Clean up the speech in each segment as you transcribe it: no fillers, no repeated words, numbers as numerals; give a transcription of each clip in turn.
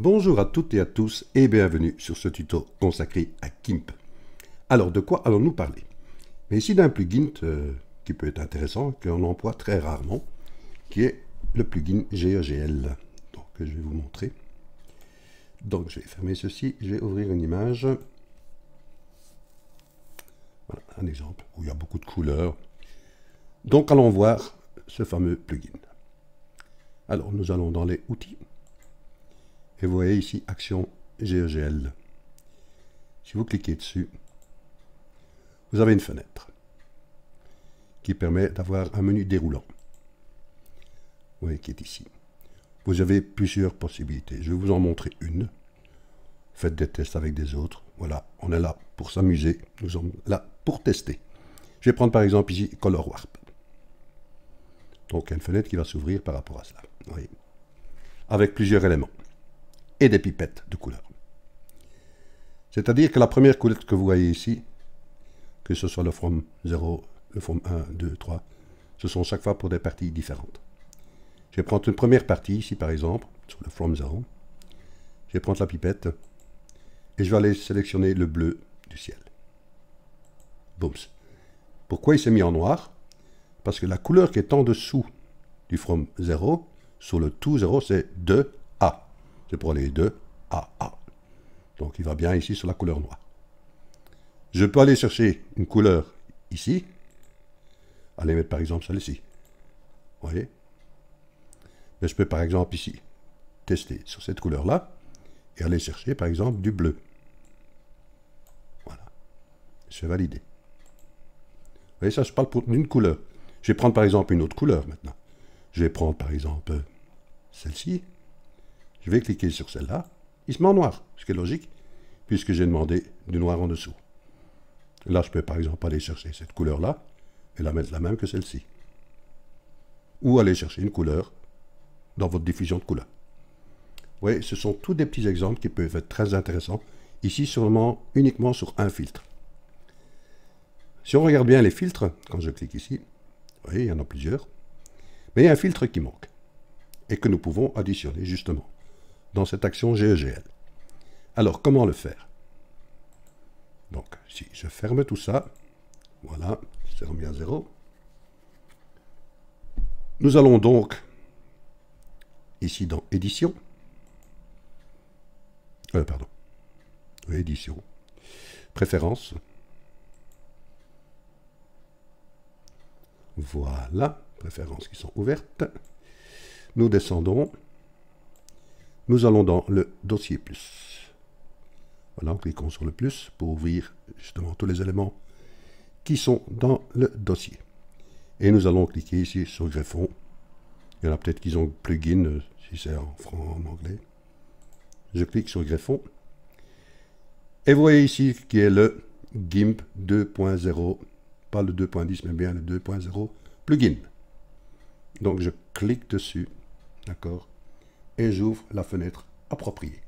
Bonjour à toutes et à tous et bienvenue sur ce tuto consacré à GIMP. Alors de quoi allons-nous parler? Mais ici d'un plugin qui peut être intéressant, qu'on emploie très rarement, qui est le plugin GeoGL. Donc je vais vous montrer. Donc je vais fermer ceci, je vais ouvrir une image. Voilà, un exemple où il y a beaucoup de couleurs. Donc allons voir ce fameux plugin. Alors nous allons dans les outils. Et vous voyez ici Action GeoGL. Si vous cliquez dessus, vous avez une fenêtre qui permet d'avoir un menu déroulant. Vous voyez qui est ici. Vous avez plusieurs possibilités. Je vais vous en montrer une. Faites des tests avec des autres. Voilà, on est là pour s'amuser. Nous sommes là pour tester. Je vais prendre par exemple ici Color Warp. Donc il y a une fenêtre qui va s'ouvrir par rapport à cela. Vous voyez. Avec plusieurs éléments. Et des pipettes de couleurs. C'est-à-dire que la première couleur que vous voyez ici, que ce soit le from 0, le from 1, 2, 3, ce sont chaque fois pour des parties différentes. Je vais prendre une première partie ici par exemple, sur le from 0. Je vais prendre la pipette et je vais aller sélectionner le bleu du ciel. Boum. Pourquoi il s'est mis en noir? Parce que la couleur qui est en dessous du from 0, sur le to 0, c'est 2A. C'est pour aller de A à A. Donc il va bien ici sur la couleur noire. Je peux aller chercher une couleur ici. Aller mettre par exemple celle-ci. Vous voyez? Mais je peux par exemple ici tester sur cette couleur-là et aller chercher par exemple du bleu. Voilà. Je vais valider. Vous voyez ça, je parle pour une couleur. Je vais prendre par exemple une autre couleur maintenant. Je vais prendre par exemple celle-ci. Je vais cliquer sur celle-là. Il se met en noir, ce qui est logique, puisque j'ai demandé du noir en dessous. Là, je peux par exemple aller chercher cette couleur-là et la mettre la même que celle-ci. Ou aller chercher une couleur dans votre diffusion de couleurs. Vous voyez, ce sont tous des petits exemples qui peuvent être très intéressants. Ici, uniquement sur un filtre. Si on regarde bien les filtres, quand je clique ici, vous voyez, il y en a plusieurs. Mais il y a un filtre qui manque et que nous pouvons additionner justement dans cette action GeoGL. Alors, comment le faire? Donc, si je ferme tout ça, voilà, c'est remis à 0. Nous allons donc, ici dans Édition, Édition, Préférences, voilà, Préférences qui sont ouvertes. Nous descendons. Nous allons dans le dossier plus. Voilà, cliquons sur le plus pour ouvrir justement tous les éléments qui sont dans le dossier. Et nous allons cliquer ici sur greffon. Il y en a peut-être qui ont plugin, si c'est en anglais. Je clique sur greffon. Et vous voyez ici qui est le GIMP 2.0, pas le 2.10 mais bien le 2.0 plugin. Donc je clique dessus, d'accord, et j'ouvre la fenêtre appropriée.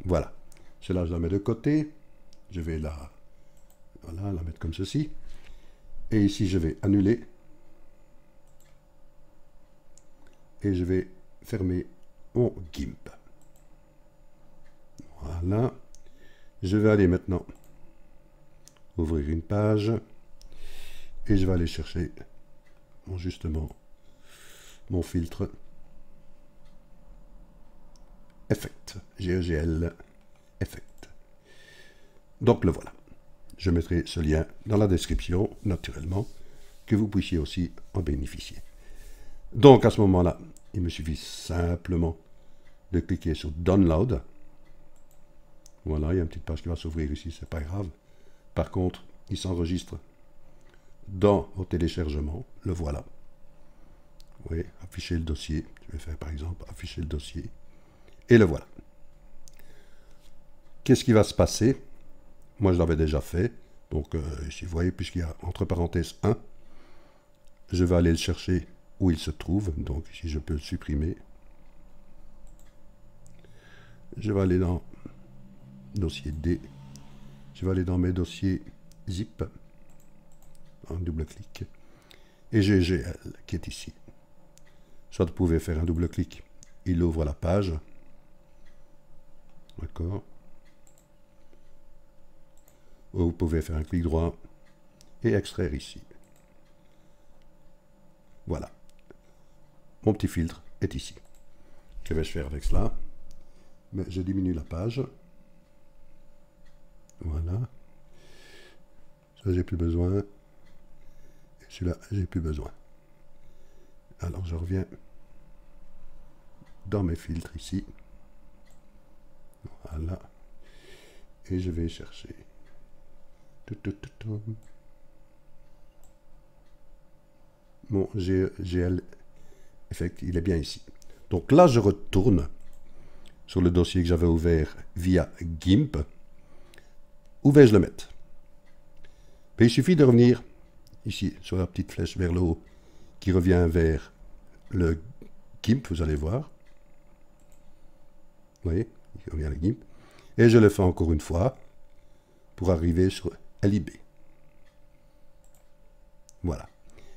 Voilà. Cela, je la mets de côté. Je vais la mettre comme ceci. Et ici, je vais annuler. Et je vais fermer mon GIMP. Voilà. Je vais aller maintenant ouvrir une page. Et je vais aller chercher justement mon filtre. Effect, GeoGL Effect. Donc le voilà. Je mettrai ce lien dans la description, naturellement, que vous puissiez aussi en bénéficier. Donc à ce moment-là, il me suffit simplement de cliquer sur Download. Voilà, il y a une petite page qui va s'ouvrir ici, c'est pas grave. Par contre, il s'enregistre dans vos téléchargements, le voilà. Vous voyez, afficher le dossier. Je vais faire par exemple afficher le dossier. Et le voilà. Qu'est-ce qui va se passer? Moi, je l'avais déjà fait. Donc, ici, vous voyez, puisqu'il y a entre parenthèses 1, je vais aller le chercher où il se trouve. Donc, ici, je peux le supprimer. Je vais aller dans dossier D. Je vais aller dans mes dossiers zip. Un double clic. Et GeoGL qui est ici. Soit vous pouvez faire un double clic il ouvre la page. D'accord. Vous pouvez faire un clic droit et extraire ici. Voilà. Mon petit filtre est ici. Que vais-je faire avec cela? Mais je diminue la page. Voilà. Ça, j'ai plus besoin. Et celui-là, j'ai plus besoin. Alors, je reviens dans mes filtres ici. Voilà. Et je vais chercher. Mon GL Effect, il est bien ici. Donc là, je retourne sur le dossier que j'avais ouvert via GIMP. Où vais-je le mettre? Mais il suffit de revenir ici sur la petite flèche vers le haut qui revient vers le GIMP, vous allez voir. Vous voyez, il revient le GIMP. Et je le fais encore une fois pour arriver sur LIB. Voilà.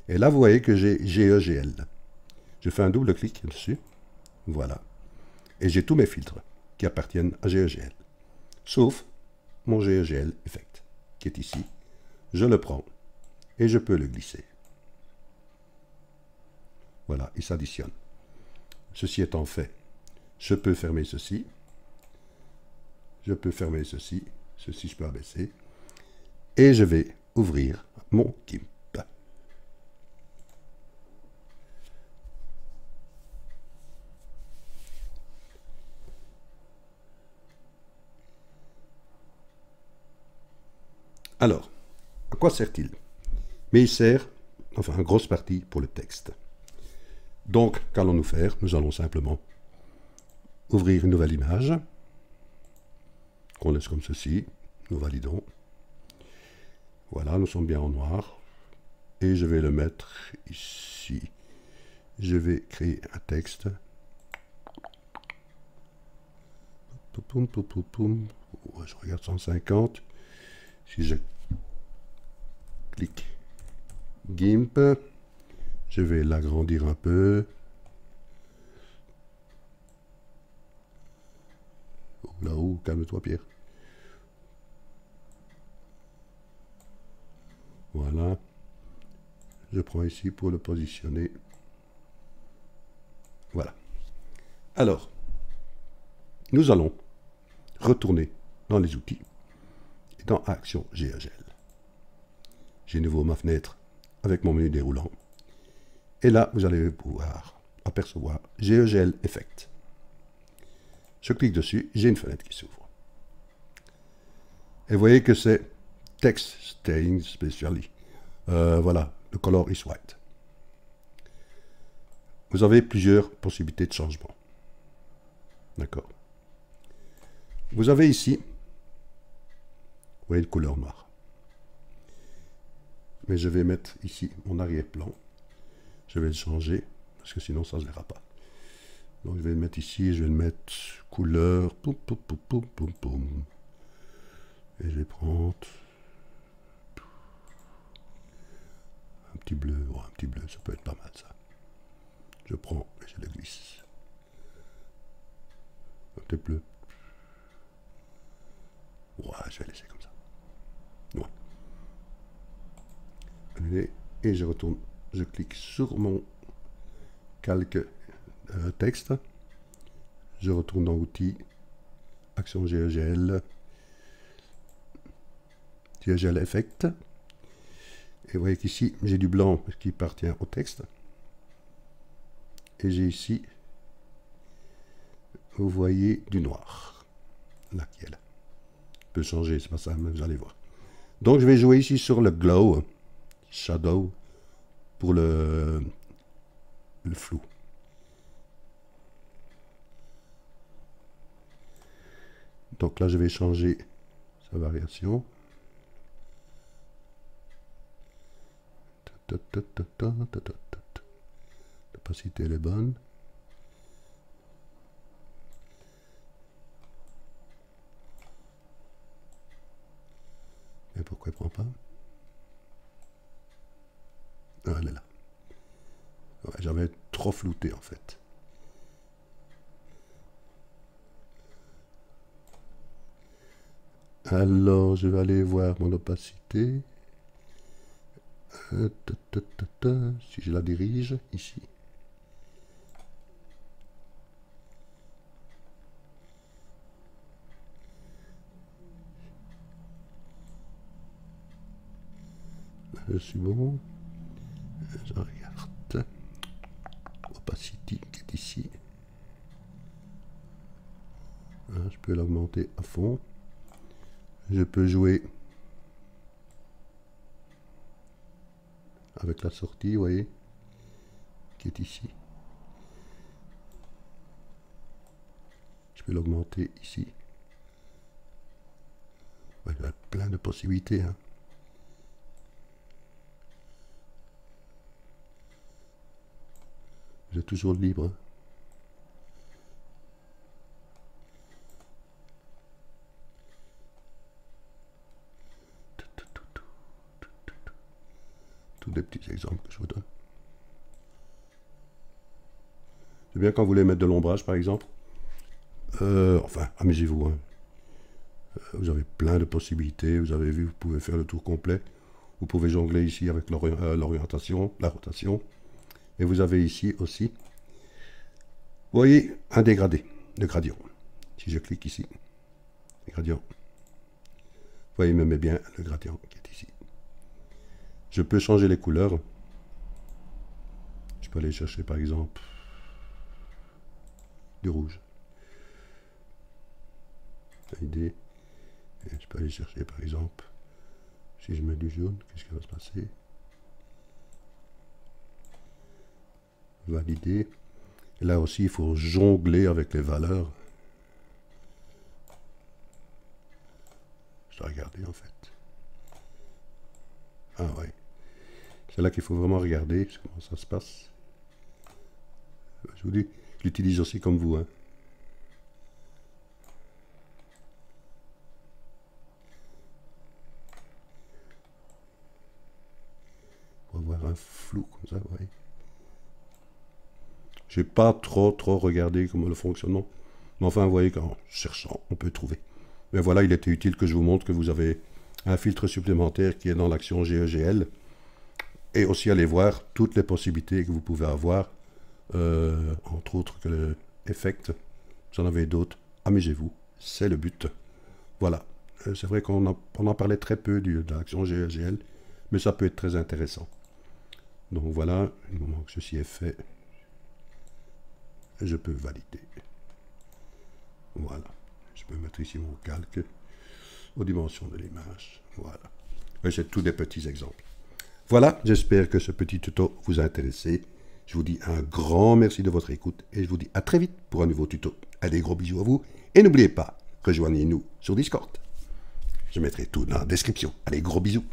Et là, vous voyez que j'ai GEGL. Je fais un double clic dessus. Voilà. Et j'ai tous mes filtres qui appartiennent à GEGL. Sauf mon GEGL Effect, qui est ici. Je le prends et je peux le glisser. Voilà, il s'additionne. Ceci étant fait, je peux fermer ceci. Je peux fermer ceci. Ceci, je peux abaisser. Et je vais ouvrir mon GIMP. Alors, à quoi sert-il? Mais il sert, enfin, en grosse partie pour le texte. Donc, qu'allons-nous faire? Nous allons simplement ouvrir une nouvelle image, qu'on laisse comme ceci. Nous validons. Voilà, nous sommes bien en noir. Et je vais le mettre ici. Je vais créer un texte. Je regarde 150. Si je clique GIMP, je vais l'agrandir un peu. Là-haut, calme-toi Pierre. Voilà. Je prends ici pour le positionner. Voilà. Alors, nous allons retourner dans les outils et dans Action GEGL. J'ai nouveau ma fenêtre avec mon menu déroulant. Et là, vous allez pouvoir apercevoir GEGL Effect. Je clique dessus, j'ai une fenêtre qui s'ouvre. Et vous voyez que c'est Text Staying Specially. Voilà, le color is white. Vous avez plusieurs possibilités de changement. D'accord. Vous avez ici, vous voyez une couleur noire. Mais je vais mettre ici mon arrière-plan. Je vais le changer, parce que sinon ça ne se verra pas. Donc je vais le mettre ici, je vais le mettre couleur, poum, poum, poum, poum, poum, poum. Et je vais prendre un petit bleu, ça peut être pas mal ça. Je prends et je le glisse. Un petit bleu. Ouais, je vais laisser comme ça. Ouais. Et je retourne, je clique sur mon calque texte. Je retourne dans Outils, Action GEGL, GEGL Effect. Et vous voyez qu'ici, j'ai du blanc qui appartient au texte. Et j'ai ici, vous voyez, du noir. Là, qui est là. Je peux changer, c'est pas ça, mais vous allez voir. Donc, je vais jouer ici sur le glow, shadow, pour le flou. Donc là, je vais changer sa variation. L'opacité, elle est bonne. Et pourquoi elle ne prend pas? Ah, elle est là. Ouais, j'avais trop flouté en fait. Alors, je vais aller voir mon opacité. Si je la dirige, ici. Je suis bon. Je regarde. Opacity qui est ici. Voilà, je peux l'augmenter à fond. Je peux jouer avec la sortie, vous voyez, qui est ici. Je peux l'augmenter ici. Ouais, il y a plein de possibilités. Hein. Vous êtes toujours libre. Hein. Tous des petits exemples que je vous donne. C'est bien quand vous voulez mettre de l'ombrage, par exemple. Enfin, amusez-vous. Hein. Vous avez plein de possibilités. Vous avez vu, vous pouvez faire le tour complet. Vous pouvez jongler ici avec l'orientation, la rotation. Et vous avez ici aussi, vous voyez, un dégradé, le gradient. Si je clique ici, le gradient. Vous voyez, il me met bien le gradient qui est ici. Je peux changer les couleurs. Je peux aller chercher, par exemple, du rouge. Idée. Et je peux aller chercher, par exemple, si je mets du jaune, qu'est-ce qui va se passer? Valider. Et là aussi, il faut jongler avec les valeurs. Je dois regarder, en fait. Ah ouais. C'est là qu'il faut vraiment regarder comment ça se passe. Je vous dis, je l'utilise aussi comme vous. Hein. On va voir un flou comme ça, vous voyez. J'ai pas trop regardé comment le fonctionnement. Mais enfin, vous voyez qu'en cherchant, on peut trouver. Mais voilà, il était utile que je vous montre que vous avez un filtre supplémentaire qui est dans l'action GEGL. Et aussi aller voir toutes les possibilités que vous pouvez avoir. Entre autres que le Effect. Vous en avez d'autres. Amusez-vous. C'est le but. Voilà. C'est vrai qu'on en parlait très peu de l'action GEGL. Mais ça peut être très intéressant. Donc voilà, du moment que ceci est fait, je peux valider. Voilà. Je peux mettre ici mon calque aux dimensions de l'image. Voilà. Et c'est tous des petits exemples. Voilà, j'espère que ce petit tuto vous a intéressé. Je vous dis un grand merci de votre écoute et je vous dis à très vite pour un nouveau tuto. Allez, gros bisous à vous. Et n'oubliez pas, rejoignez-nous sur Discord. Je mettrai tout dans la description. Allez, gros bisous.